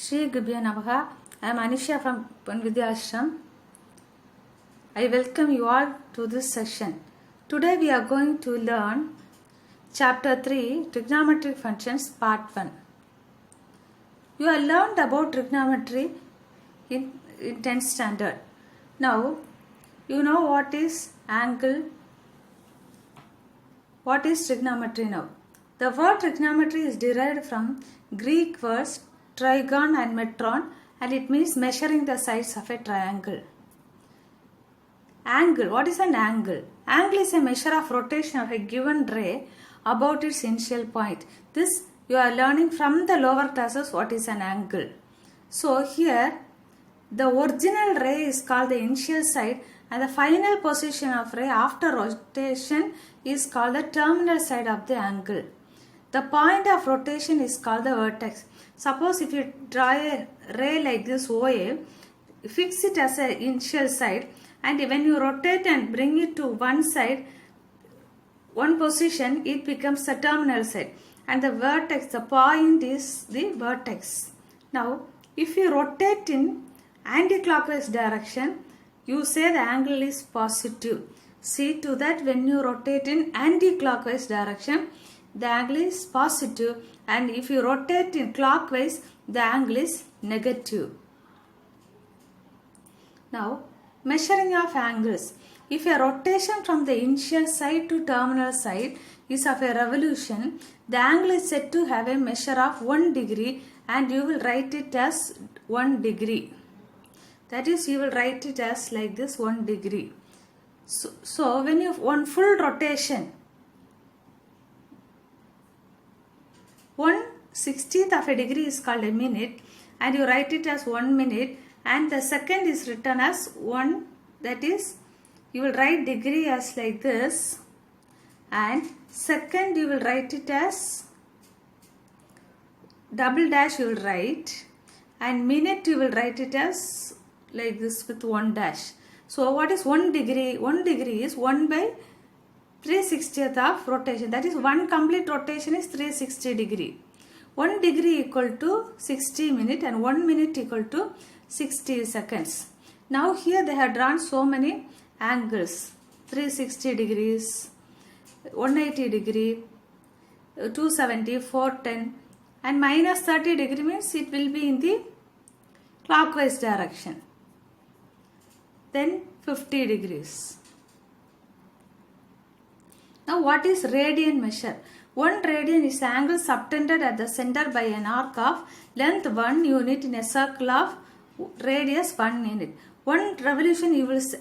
Shri Gubhya Namaha. I am Anisha from Panvidya Ashram. I welcome you all to this session. Today we are going to learn Chapter 3 Trigonometric Functions Part 1. You have learned about trigonometry in 10th standard. Now you know what is angle. What is trigonometry now? The word trigonometry is derived from Greek words trigon and metron, and it means measuring the sides of a triangle. Angle. What is an angle? Angle is a measure of rotation of a given ray about its initial point. This you are learning from the lower classes what is an angle. So here the original ray is called the initial side and the final position of ray after rotation is called the terminal side of the angle. The point of rotation is called the vertex. Suppose if you draw a ray like this OA, fix it as an initial side, and when you rotate and bring it to one side, one position, it becomes the terminal side, and the vertex, the point is the vertex. Now if you rotate in anti-clockwise direction, you say the angle is positive. See to that when you rotate in anti-clockwise direction, the angle is positive, and if you rotate in clockwise, the angle is negative. Now measuring of angles. If a rotation from the initial side to terminal side is of a revolution, the angle is said to have a measure of 1 degree, and you will write it as 1 degree. That is, you will write it as like this 1 degree. So when you one full rotation, 1/60th of a degree is called a minute, and you write it as 1 minute, and the second is written as 1, that is, you will write degree as like this, and second you will write it as double dash you will write, and minute you will write it as like this with 1 dash. So what is 1 degree? 1 degree is 1 by 3/60th of rotation. That is, one complete rotation is 360 degree. 1 degree equal to 60 minutes and 1 minute equal to 60 seconds. Now here they have drawn so many angles. 360 degrees, 180 degree, 270, 410, and minus 30 degree means it will be in the clockwise direction. Then 50 degrees. Now what is radian measure? 1 radian is angle subtended at the center by an arc of length 1 unit in a circle of radius 1 unit. 1 revolution,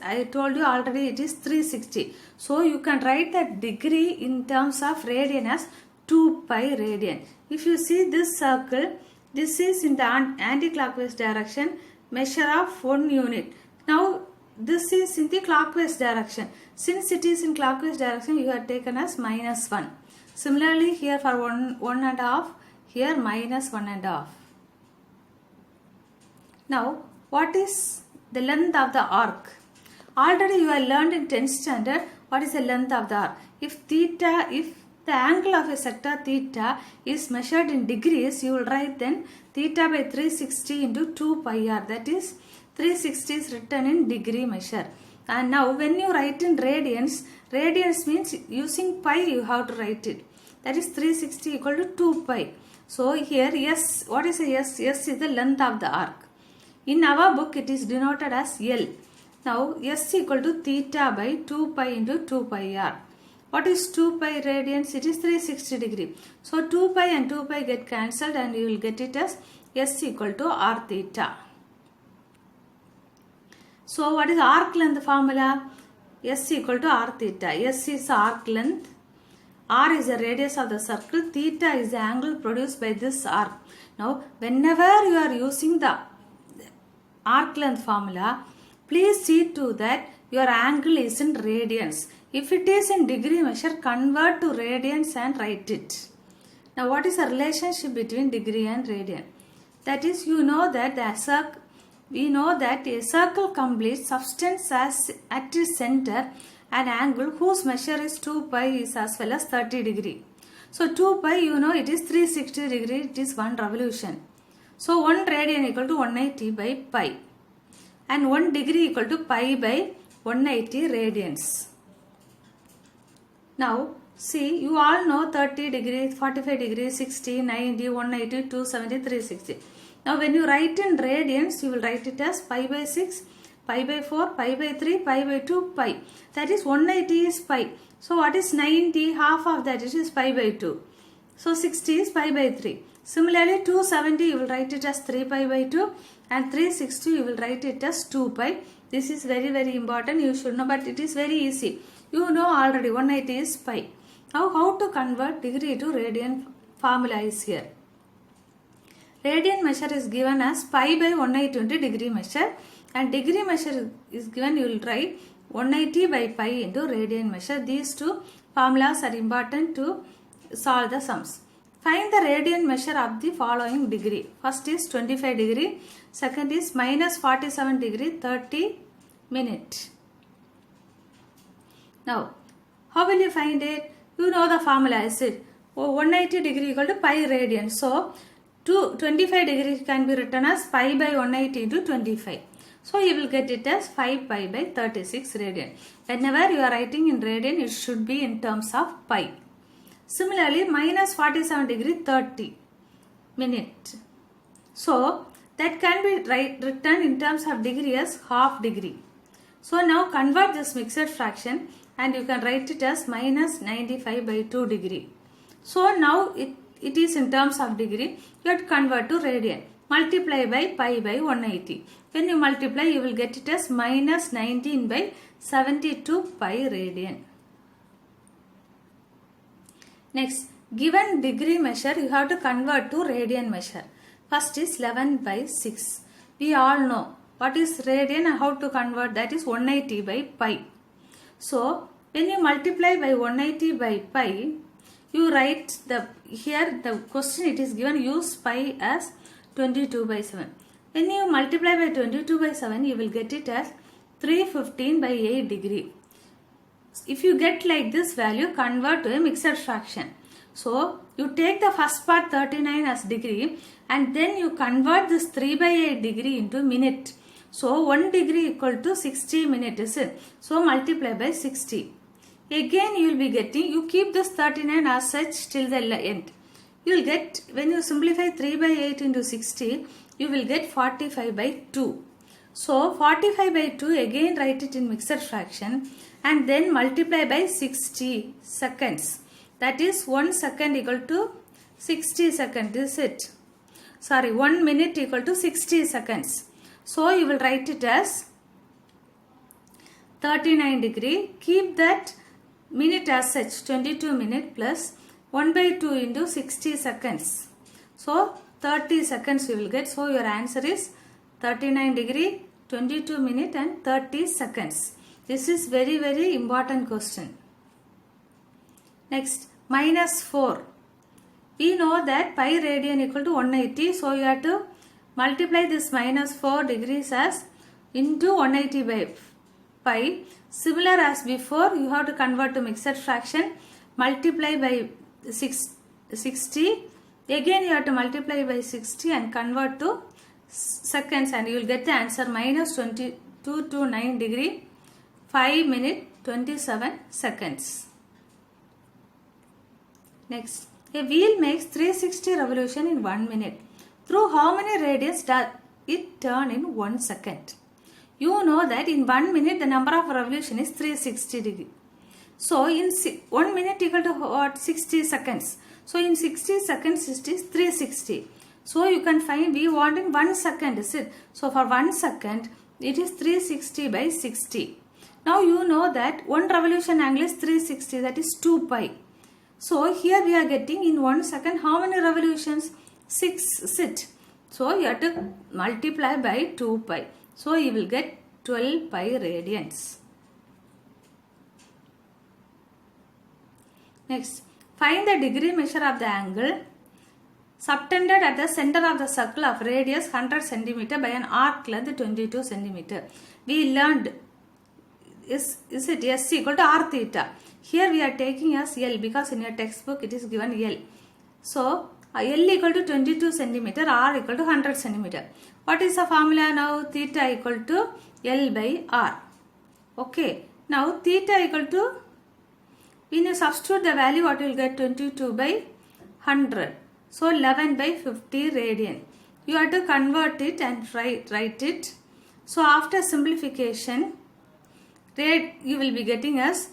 I told you already, it is 360. So you can write that degree in terms of radian as 2 pi radian. If you see this circle, this is in the anti-clockwise direction, measure of 1 unit. Now this is in the clockwise direction. Since it is in clockwise direction, you have taken as -1. Similarly here for 1.5, here -1.5. Now what is the length of the arc? Already you have learned in 10th standard what is the length of the arc. If the angle of a sector theta is measured in degrees, you will write then theta by 360 into 2 pi r. That is, 360 is written in degree measure. And now when you write in radians, radians means using pi you have to write it. That is 360 equal to 2 pi. So here S, what is a S? S is the length of the arc. In our book it is denoted as L. Now S equal to theta by 2 pi into 2 pi r. What is 2 pi radians? It is 360 degree. So 2 pi and 2 pi get cancelled, and you will get it as S equal to r theta. So what is arc length formula? S equal to r theta. S is arc length, r is the radius of the circle, theta is the angle produced by this arc. Now whenever you are using the arc length formula, please see to that your angle is in radians. If it is in degree measure, convert to radians and write it. Now what is the relationship between degree and radian? That is, you know that we know that a circle completes substance as at its center an angle whose measure is 2 pi is as well as 30 degree. So 2 pi, you know, it is 360 degree, it is 1 revolution. So 1 radian equal to 180 by pi. And 1 degree equal to pi by 180 radians. Now see, you all know 30 degrees, 45 degrees, 60, 90, 180, 270, 360. Now when you write in radians, you will write it as pi by 6, pi by 4, pi by 3, pi by 2, pi. That is 180 is pi. So what is 90? Half of that is pi by 2. So 60 is pi by 3. Similarly 270 you will write it as 3 pi by 2 and 360 you will write it as 2 pi. This is very important, you should know, but it is very easy. You know already 180 is pi. Now how to convert degree to radian formula is here. Radian measure is given as pi by 180 degree measure, and degree measure is given, you will write 180 by pi into radian measure. These two formulas are important to solve the sums. Find the radian measure of the following degree. First is 25 degree, second is minus 47 degree, 30 minute. Now how will you find it? You know the formula, is it? 180 degree equal to pi radian. So 25 degree can be written as pi by 180 into 25. So you will get it as 5 pi by 36 radian. Whenever you are writing in radian, it should be in terms of pi. Similarly, minus 47 degree, 30 minute. So that can be written in terms of degree as half degree. So now convert this mixed fraction and you can write it as minus 95 by 2 degree. So now it is in terms of degree. You have to convert to radian. Multiply by pi by 180. When you multiply, you will get it as minus 19 by 72 pi radian. Next, given degree measure, you have to convert to radian measure. First is 11 by 6. We all know what is radian and how to convert, that is 180 by pi. So when you multiply by 180 by pi, you write here the question it is given, use pi as 22 by 7. When you multiply by 22 by 7, you will get it as 315 by 8 degree. If you get like this value, convert to a mixed fraction. So you take the first part 39 as degree and then you convert this 3 by 8 degree into minute. So 1 degree equal to 60 minute, is it? So multiply by 60. Again you will be getting, you keep this 39 as such till the end. You will get, when you simplify 3 by 8 into 60, you will get 45 by 2. So 45 by 2, again write it in mixed fraction and then multiply by 60 seconds. That is 1 second equal to 60 seconds, is it? Sorry, 1 minute equal to 60 seconds. So you will write it as 39 degree. Keep that minute as such, 22 minute plus 1 by 2 into 60 seconds. So 30 seconds you will get. So your answer is 39 degree, 22 minute and 30 seconds. This is very important question. Next, minus 4. We know that pi radian equal to 180. So you have to multiply this minus 4 degrees as into 180 by pi. Similar as before, you have to convert to mixed fraction. Multiply by 60. Again you have to multiply by 60 and convert to seconds and you will get the answer minus 22 to 9 degree, 5 minute 27 seconds. Next, a wheel makes 360 revolution in 1 minute. Through how many radians does it turn in 1 second? You know that in 1 minute the number of revolution is 360 degree. So in 1 minute equal to what? 60 seconds. So in 60 seconds it is 360. So you can find, we want in 1 second, is it? So for 1 second it is 360 by 60. Now you know that 1 revolution angle is 360, that is 2 pi. So here we are getting in 1 second how many revolutions? 6, is it? So you have to multiply by 2 pi. So you will get 12 pi radians. Next, find the degree measure of the angle subtended at the center of the circle of radius 100 cm by an arc length 22 cm. We learned is it S equal to r theta. Here we are taking as L because in your textbook it is given L. So L equal to 22 centimeter, R equal to 100 centimeter. What is the formula now? Theta equal to L by R. Okay. Now theta equal to, when you substitute the value, what you will get? 22 by 100. So 11 by 50 radian. You have to convert it and write it. So after simplification, you will be getting as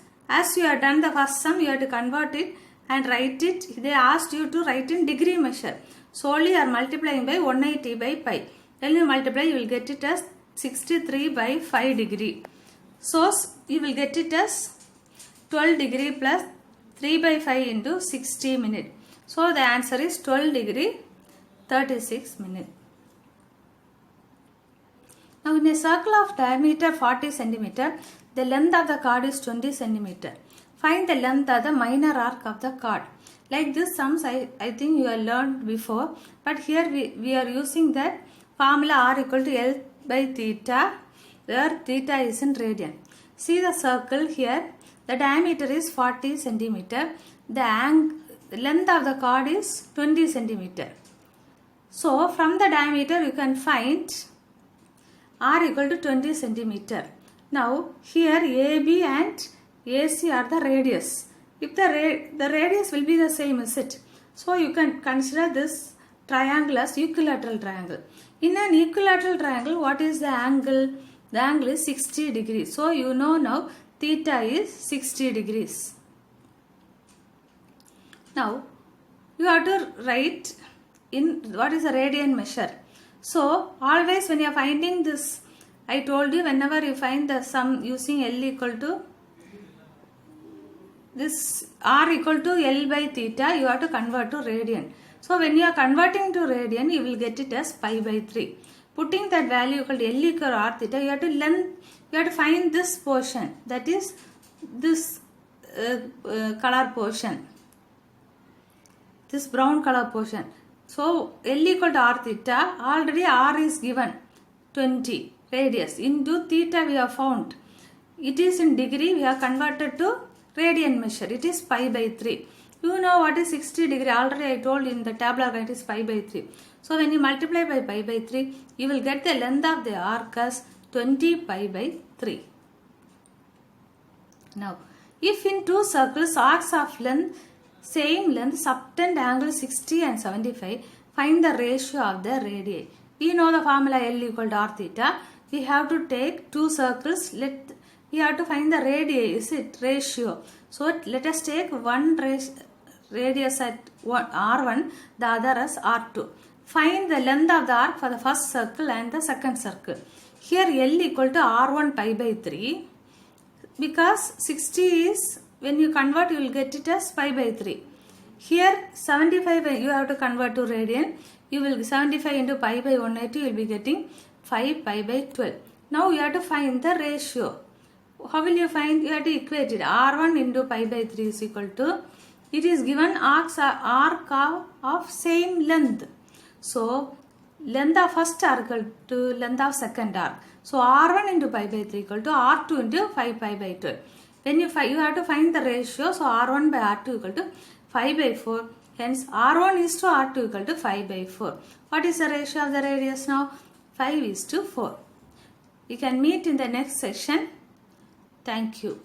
you have done the first sum, you have to convert it and write it. They asked you to write in degree measure. So only you are multiplying by 180 by pi. When you multiply, you will get it as 63 by 5 degree. So you will get it as 12 degree plus 3 by 5 into 60 minutes. So the answer is 12 degree 36 minutes. Now in a circle of diameter 40 centimeter, the length of the chord is 20 centimeter. Find the length of the minor arc of the chord. Like this sums I think you have learned before, but here we are using that formula R equal to L by theta, where theta is in radian. See the circle here, the diameter is 40 centimeter, the length of the chord is 20 centimeter. So from the diameter you can find R equal to 20 centimeter. Now here AB and AC are the radius. If the radius will be the same, is it? So you can consider this triangle as equilateral triangle. In an equilateral triangle, what is the angle? The angle is 60 degrees. So you know now theta is 60 degrees. Now you have to write in what is the radian measure. So always when you are finding this, I told you whenever you find the sum using L equal to this R equal to L by theta, you have to convert to radian. So when you are converting to radian, you will get it as pi by 3. Putting that value equal to L equal to R theta, you have to find this portion, that is this color portion, this brown color portion. So L equal to R theta, already R is given 20 radius, into theta we have found. It is in degree, we have converted to radian measure. It is pi by 3. You know what is 60 degree, already I told in the tabular it is pi by 3. So when you multiply by pi by 3, you will get the length of the arc as 20 pi by 3. Now if in two circles arcs of length, same length, subtend angle 60 and 75, find the ratio of the radii. We know the formula L equal to R theta. We have to take two circles. We have to find the radii, is it? Ratio. So let us take one radius at R1, the other as R2. Find the length of the arc for the first circle and the second circle. Here L equal to R1 pi by 3. Because 60 is, when you convert, you will get it as pi by 3. Here 75 you have to convert to radian. You will 75 into pi by 180, you will be getting 5 pi by 12. Now you have to find the ratio. How will you find? You have to equate it. R1 into pi by 3 is equal to, it is given arc of same length. So length of first arc to length of second arc. So R1 into pi by 3 equal to R2 into 5 pi by 12. When you have to find the ratio, so R1 by R2 equal to 5 by 4. Hence R1 is to R2 equal to 5 by 4. What is the ratio of the radius now? 5 is to 4. We can meet in the next session. Thank you.